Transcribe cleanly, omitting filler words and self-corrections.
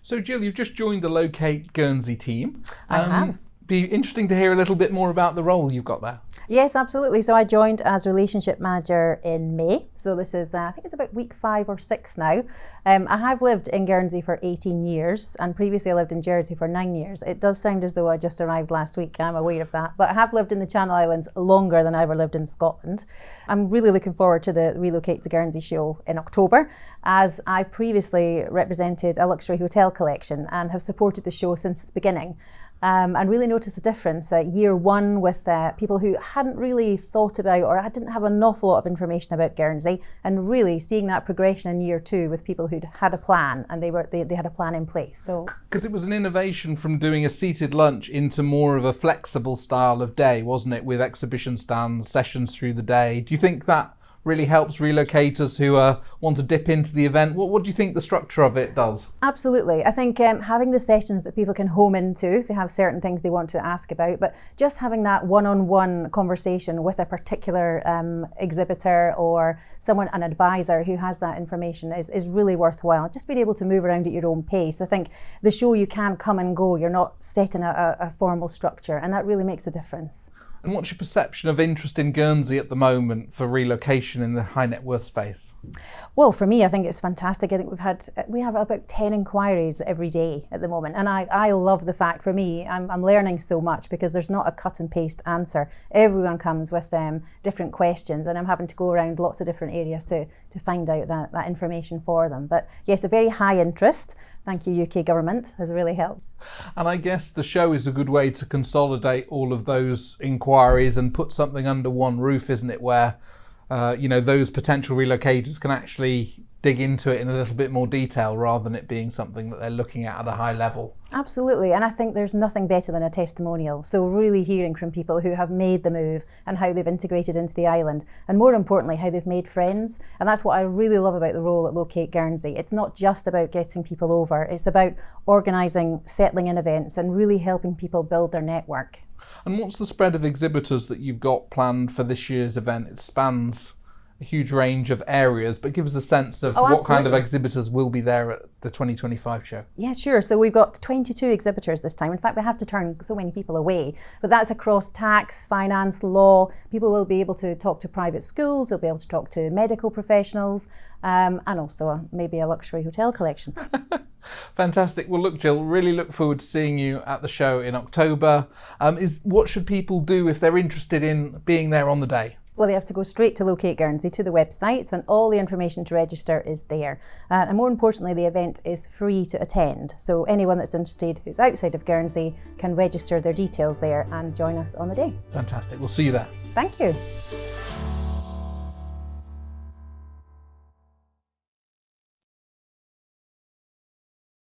So Gill, you've just joined the Locate Guernsey team. I have. Be interesting to hear a little bit more about the role you've got there. Yes, absolutely. So I joined as relationship manager in May. So this is, I think it's about week 5 or 6 now. I have lived in Guernsey for 18 years and previously I lived in Jersey for 9 years. It does sound as though I just arrived last week, I'm aware of that. But I have lived in the Channel Islands longer than I ever lived in Scotland. I'm really looking forward to the Relocate Guernsey show in October, as I previously represented a luxury hotel collection and have supported the show since its beginning. And really noticed a difference year 1 with people who hadn't really thought about or didn't have an awful lot of information about Guernsey, and really seeing that progression in year 2 with people who'd had a plan and they had a plan in place. So because it was an innovation from doing a seated lunch into more of a flexible style of day, wasn't it, with exhibition stands, sessions through the day. Do you think that really helps relocators who want to dip into the event? What do you think the structure of it does? Absolutely. I think having the sessions that people can home into if they have certain things they want to ask about, but just having that one-on-one conversation with a particular exhibitor or someone, an advisor who has that information is really worthwhile. Just being able to move around at your own pace. I think the show, you can come and go. You're not set in a formal structure, and that really makes a difference. And what's your perception of interest in Guernsey at the moment for relocation in the high net worth space? Well, for me, I think it's fantastic. I think we have about 10 inquiries every day at the moment. And I love the fact, for me, I'm learning so much because there's not a cut and paste answer. Everyone comes with different questions, and I'm having to go around lots of different areas to find out that information for them. But yes, a very high interest. Thank you, UK government, has really helped. And I guess the show is a good way to consolidate all of those inquiries and put something under one roof, isn't it, where those potential relocators can actually dig into it in a little bit more detail rather than it being something that they're looking at a high level. Absolutely, and I think there's nothing better than a testimonial. So really hearing from people who have made the move and how they've integrated into the island, and more importantly, how they've made friends. And that's what I really love about the role at Locate Guernsey. It's not just about getting people over, it's about organising, settling in events and really helping people build their network. And what's the spread of exhibitors that you've got planned for this year's event? It spans a huge range of areas, but give us a sense of what kind of exhibitors will be there at the 2025 show. Yeah, sure. So we've got 22 exhibitors this time. In fact, we have to turn so many people away, but that's across tax, finance, law. People will be able to talk to private schools, they'll be able to talk to medical professionals, and also maybe a luxury hotel collection. Fantastic. Well, look, Gill, really look forward to seeing you at the show in October. What should people do if they're interested in being there on the day? Well, they have to go straight to Locate Guernsey, to the website, and all the information to register is there. And more importantly, the event is free to attend. So anyone that's interested who's outside of Guernsey can register their details there and join us on the day. Fantastic. We'll see you there. Thank you.